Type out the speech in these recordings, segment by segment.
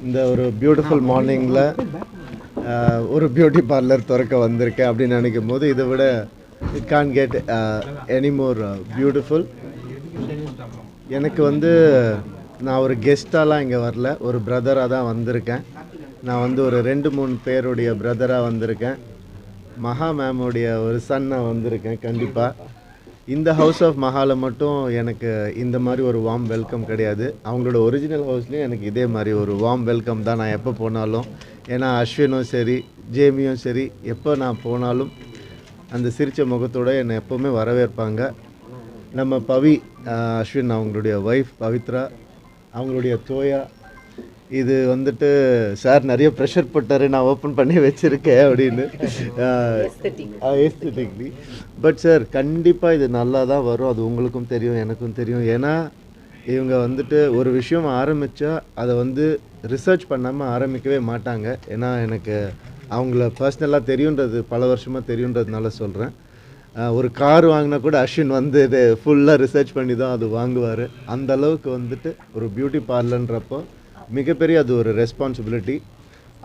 இந்த ஒரு பியூட்டிஃபுல் மார்னிங்கில் ஒரு பியூட்டி பார்லர் திறக்க வந்திருக்கேன் அப்படின்னு நினைக்கும் போது இதை விட it can get any more beautiful. எனக்கு வந்து நான் ஒரு கெஸ்ட்டாலாம் இங்கே வரல, ஒரு பிரதராக தான் வந்திருக்கேன். நான் வந்து ஒரு 2-3 பேருடைய பிரதராக வந்திருக்கேன். மகா மேமுடைய ஒரு சன்னாக வந்திருக்கேன். கண்டிப்பாக இந்த ஹவுஸ் ஆஃப் மஹாவில் மட்டும் எனக்கு இந்த மாதிரி ஒரு வார்ம் வெல்கம் கிடையாது. அவங்களோட ஒரிஜினல் ஹவுஸ்லேயும் எனக்கு இதே மாதிரி ஒரு வார்ம் வெல்கம் தான் நான் எப்போ போனாலும். ஏன்னா அஸ்வினும் சரி ஜேமியும் சரி எப்போ நான் போனாலும் அந்த சிரித்த முகத்தோடு என்னை எப்போவுமே வரவேற்பாங்க. நம்ம அஸ்வின் அவங்களுடைய ஒய்ஃப் பவித்ரா, அவங்களுடைய தோயா, இது வந்துட்டு சார் நிறைய ப்ரெஷர் போட்டார் நான் ஓப்பன் பண்ணி வச்சுருக்கேன் அப்படின்னு எஸ்தட்டிக்லி. பட் சார் கண்டிப்பாக இது நல்லா தான் வரும், அது உங்களுக்கும் தெரியும் எனக்கும் தெரியும். ஏன்னா இவங்க வந்துட்டு ஒரு விஷயம் ஆரம்பித்தா அதை வந்து ரிசர்ச் பண்ணாமல் ஆரம்பிக்கவே மாட்டாங்க. ஏன்னா எனக்கு அவங்கள பர்சனலாக தெரியுன்றது, பல வருஷமாக தெரியுன்றதுனால சொல்கிறேன். ஒரு கார் வாங்கினா கூட அஸ்வின் வந்து இது ஃபுல்லாக ரிசர்ச் பண்ணி தான் அது வாங்குவார். அந்தளவுக்கு வந்துட்டு ஒரு பியூட்டி பார்லர்ன்றப்போ மிகப்பெரிய அது ஒரு ரெஸ்பான்சிபிலிட்டி.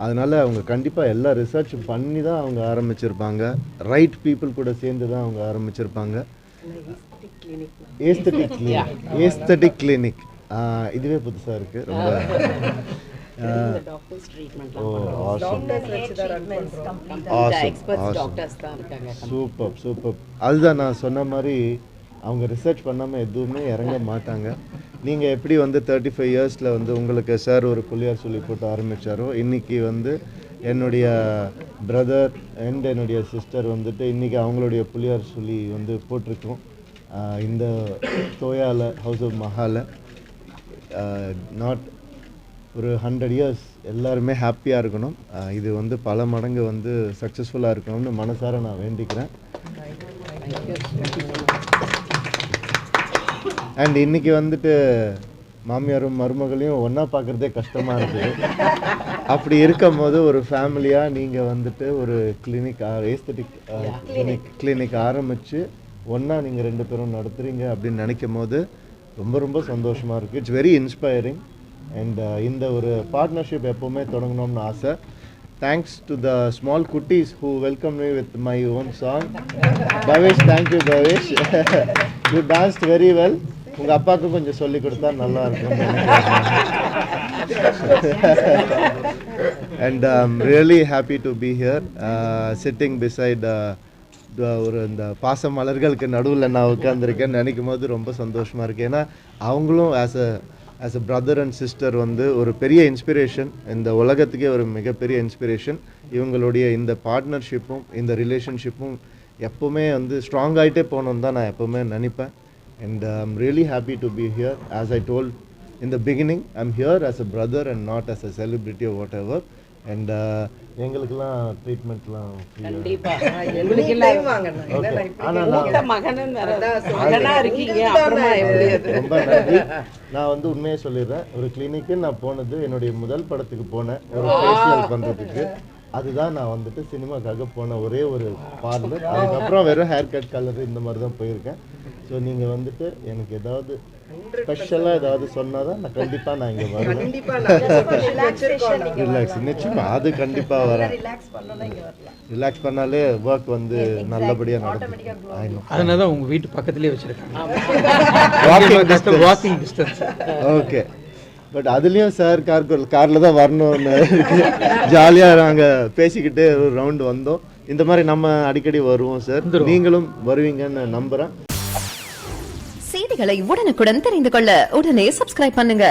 அதனால் அவங்க கண்டிப்பாக எல்லா ரிசர்ச் பண்ணி தான் அவங்க ஆரம்பிச்சிருப்பாங்க. ரைட் பீப்புள் கூட சேர்ந்து தான் அவங்க ஆரம்பிச்சிருப்பாங்க. ஏஸ்தட்டிக் கிளினிக் இதுவே புதுசாக இருக்குது. ரொம்ப சூப்பர். அதுதான் நான் சொன்ன மாதிரி அவங்க ரிசர்ச் பண்ணாமல் எதுவுமே இறங்க மாட்டாங்க. நீங்கள் எப்படி வந்து 35 இயர்ஸில் வந்து உங்களுக்கு சார் ஒரு புள்ளியார் சொல்லி போட்டு ஆரம்பித்தாரோ, இன்றைக்கி வந்து என்னுடைய பிரதர் அண்ட் என்னுடைய சிஸ்டர் வந்துட்டு இன்றைக்கி அவங்களுடைய புள்ளியார் சொல்லி வந்து போட்டிருக்கோம் இந்த தோயாவில் ஹவுஸ் ஆஃப் மஹாவில். நாட் ஒரு 100 இயர்ஸ் எல்லாருமே ஹாப்பியாக இருக்கணும். இது வந்து பல மடங்கு வந்து சக்ஸஸ்ஃபுல்லாக இருக்கணும்னு மனசார நான் வேண்டிக்கிறேன். அண்ட் இன்றைக்கி வந்துட்டு மாமியாரும் மருமகளையும் ஒன்றா பார்க்குறதே கஷ்டமாக இருக்குது. அப்படி இருக்கும் போது ஒரு ஃபேமிலியாக நீங்கள் வந்துட்டு ஒரு கிளினிக் ஏஸ்தட்டிக் கிளினிக் ஆரம்பித்து ஒன்றா நீங்கள் 2 பேரும் நடத்துகிறீங்க அப்படின்னு நினைக்கும் போது ரொம்ப ரொம்ப சந்தோஷமாக இருக்குது. It's very inspiring. அண்ட் இந்த ஒரு பார்ட்னர்ஷிப் எப்போவுமே தொடங்கணும்னு ஆசை. Thanks to the small kutties who welcomed me with my own song. Bhavesh, thank you Bhavesh. You danced very well. உங்கள் அப்பாவுக்கு கொஞ்சம் சொல்லி கொடுத்தா நல்லா இருக்கும். And I'm really happy to be here sitting beside ஒரு இந்த பாச மலர்களுக்கு நடுவில் நான் உட்காந்துருக்கேன்னு நினைக்கும் போது ரொம்ப சந்தோஷமாக இருக்குது. ஏன்னா அவங்களும் as a brother and sister வந்து ஒரு பெரிய இன்ஸ்பிரேஷன், இந்த உலகத்துக்கே ஒரு மிகப்பெரிய இன்ஸ்பிரேஷன். இவங்களுடைய இந்த பார்ட்னர்ஷிப்பும் இந்த ரிலேஷன்ஷிப்பும் எப்போவுமே வந்து ஸ்ட்ராங் ஆகிட்டே போகணுன்னு தான் நான் எப்போவுமே நினைப்பேன். And I'm really happy to be here. As I told in the beginning, I'm here as a brother and not as a celebrity or whatever. And எங்களுக்கெல்லாம் ட்ரீட்மெண்ட்லாம் ரொம்ப நன்றி. நான் வந்து உண்மையை சொல்லிடுறேன், ஒரு கிளினிக்கு நான் போனது என்னுடைய முதல் படத்துக்கு போனேன் ஒரு ஃபேஷியல் பண்ணுறதுக்கு. அதுதான் நான் வந்துட்டு சினிமாக்காக போன ஒரே ஒரு பார்லர். அதுக்கப்புறம் வெறும் ஹேர் கட் கலர் இந்த மாதிரி தான் போயிருக்கேன். ஸோ நீங்கள் வந்துட்டு எனக்கு ஏதாவது ஸ்பெஷலாக ஏதாவது சொன்னால் தான் நான் கண்டிப்பாக நான் இங்கே வருவேன். ரிலாக்ஸ் நிச்சயமாக அது கண்டிப்பாக வரேன். ரிலாக்ஸ் பண்ணாலே ஒர்க் வந்து நல்லபடியாக நடக்கும். அதனால தான் உங்கள் வீட்டு பக்கத்துலேயே வச்சுருக்கேன். Walking distance. ஓகே. பட் அதுலேயும் சார் காரில் தான் வரணும்னு ஜாலியாக நாங்கள் பேசிக்கிட்டு ஒரு ரவுண்டு வந்தோம். இந்த மாதிரி நம்ம அடிக்கடி வருவோம் சார், நீங்களும் வருவீங்கன்னு நம்புகிறேன். செய்திகளை உடனுக்குடன் தெரிந்து கொள்ள உடனே சப்ஸ்கிரைப் பண்ணுங்க.